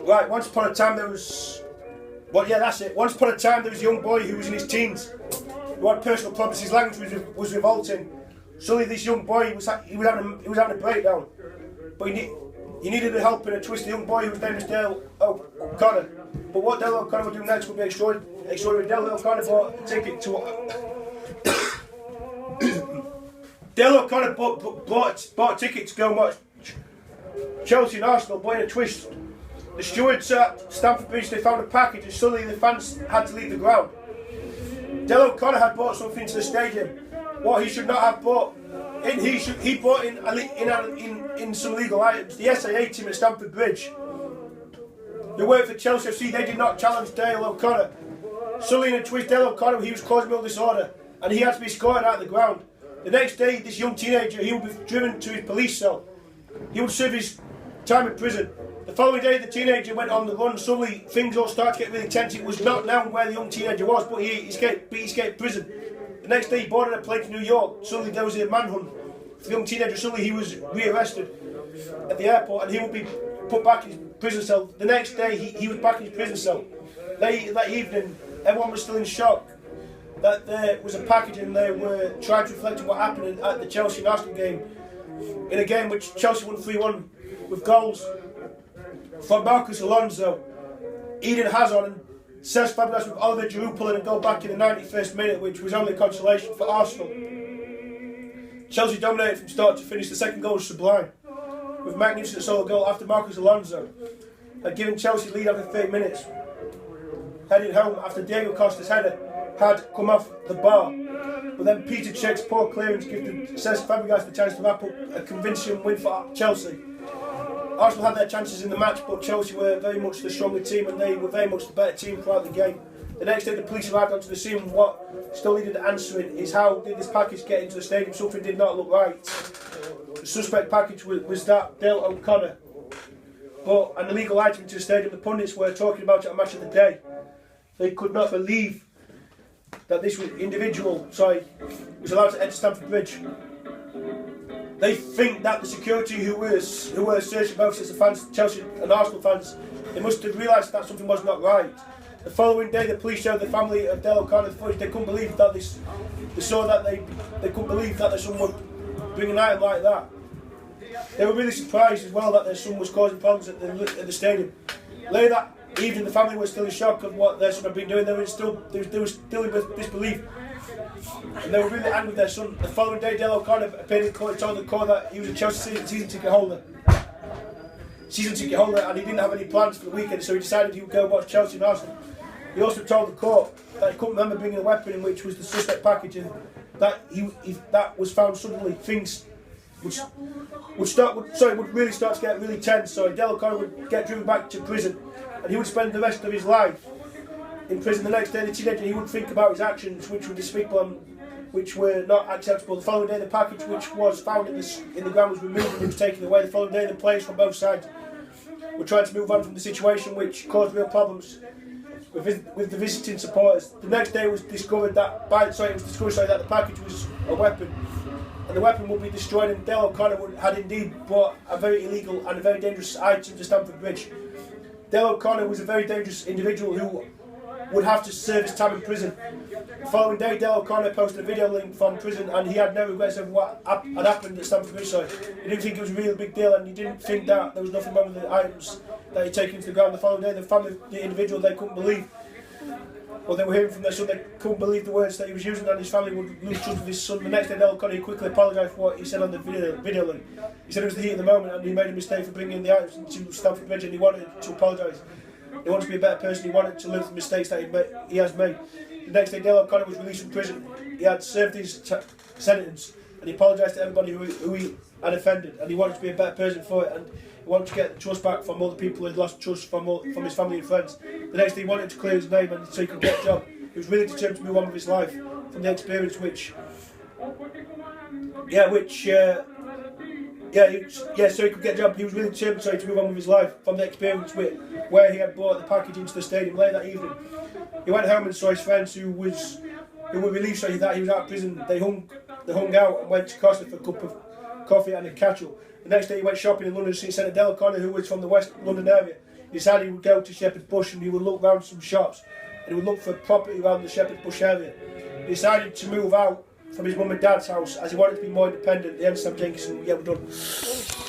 Right, once upon a time there was... Well, yeah, that's it. Once upon a time there was a young boy who was in his teens, who had personal problems. His language was revolting. Suddenly this young boy, was having a breakdown. But he needed the help and a twist. The young boy whose name was Dale O'Connor. But what Dale O'Connor would do next would be extraordinary. Dale O'Connor bought a ticket to... Dale O'Connor bought a ticket to go and watch Chelsea and Arsenal, but in a twist, the stewards at Stamford Bridge, they found a package and suddenly the fans had to leave the ground. Dale O'Connor had bought something to the stadium, what he should not have bought. He bought in some illegal items. The SA team at Stamford Bridge, who worked for Chelsea FC, they did not challenge Dale O'Connor. Suddenly in a twist, Dale O'Connor, he was causing real disorder and he had to be escorted out of the ground. The next day, this young teenager, he would be driven to his police cell. He would serve his time in prison. The following day, the teenager went on the run. Suddenly, things all started to get really tense. It was not known where the young teenager was, but he escaped prison. The next day, he boarded a plane to New York. Suddenly, there was a manhunt for the young teenager. Suddenly, he was rearrested at the airport, and he would be put back in his prison cell. The next day, he was back in his prison cell. That evening, everyone was still in shock that there was a package and they were trying to reflect on what happened at the Chelsea and Arsenal game, in a game which Chelsea won 3-1 with goals from Marcus Alonso, Eden Hazard and Cesc Fabregas, with Oliver Giroud pulling a goal back in the 91st minute, which was only a consolation for Arsenal. Chelsea dominated from start to finish. The second goal was sublime, with a magnificent solo goal after Marcus Alonso had given Chelsea lead after 30 minutes. Heading home after Diego Costa's header had come off the bar, but then Peter Cech's poor clearance gave Cesc Fabregas the chance to wrap up a convincing win for Chelsea. Arsenal had their chances in the match, but Chelsea were very much the stronger team and they were very much the better team throughout the game. The next day the police arrived onto the scene, and what still needed answering is how did this package get into the stadium? Something did not look right. The suspect package was that Dale O'Connor brought an illegal item into the stadium. The pundits were talking about it on Match of the Day. They could not believe that this individual was allowed to enter Stamford Bridge. They think that the security who were searching both sets of fans, Chelsea and Arsenal fans, they must have realised that something was not right. The following day, the police showed the family of Dale O'Connor the footage. They couldn't believe that they couldn't believe that their son would bring an item like that. They were really surprised as well that their son was causing problems at the stadium. Later that evening, the family was still in shock of what their son had been doing. They were still in disbelief, and they were really angry with their son. The following day, Dale O'Connor appeared in court and told the court that he was a Chelsea season ticket holder, and he didn't have any plans for the weekend, so he decided he would go watch Chelsea and Arsenal. He also told the court that he couldn't remember bringing a weapon, in which was the suspect package, and that if that was found suddenly, things would really start to get really tense. So Dale O'Connor would get driven back to prison, and he would spend the rest of his life in prison. The next day, the teenager, he would think about his actions, which were despicable and which were not acceptable. The following day, the package which was found in the ground was removed and it was taken away. The following day, the players from both sides were trying to move on from the situation, which caused real problems with the visiting supporters. The next day, it was discovered that the package was a weapon, and the weapon would be destroyed. And Dale O'Connor had indeed brought a very illegal and a very dangerous item to Stamford Bridge. Dale O'Connor was a very dangerous individual who would have to serve his time in prison. The following day, Dale O'Connor posted a video link from prison, and he had no regrets over what had happened at Stamford Bridge. So he didn't think it was a really big deal, and he didn't think that there was nothing wrong with the items that he'd taken to the ground. The following day, the family of the individual, they couldn't believe what they were hearing from their son. They couldn't believe the words that he was using, and his family would lose trust with his son. The next day, Dale O'Connor quickly apologised for what he said on the video link. He said it was the heat of the moment, and he made a mistake for bringing the items to Stamford Bridge, and he wanted to apologise. He wanted to be a better person. He wanted to learn from the mistakes that he has made. The next day, Dale O'Connor was released from prison. He had served his sentence, and he apologised to everybody who he had offended, and he wanted to be a better person for it, and he wanted to get trust back from all the people who had lost trust from his family and friends. The next day, he wanted to clear his name and so he could get a job. He was really determined to move on with his life from the experience so he could get a job. He was really determined to move on with his life from the experience where he had brought the package into the stadium. Later that evening, he went home and saw his friends who were relieved that he was out of prison. They hung out and went to Costa for a cup of coffee and a catch-up. The next day he went shopping in London City Centre. Dale O'Connor, who was from the West London area, He decided he would go to Shepherd's Bush and he would look round some shops and he would look for property around the Shepherd's Bush area. He decided to move out from his mum and dad's house as he wanted to be more independent. The end of Jenkinson, yeah, we're done.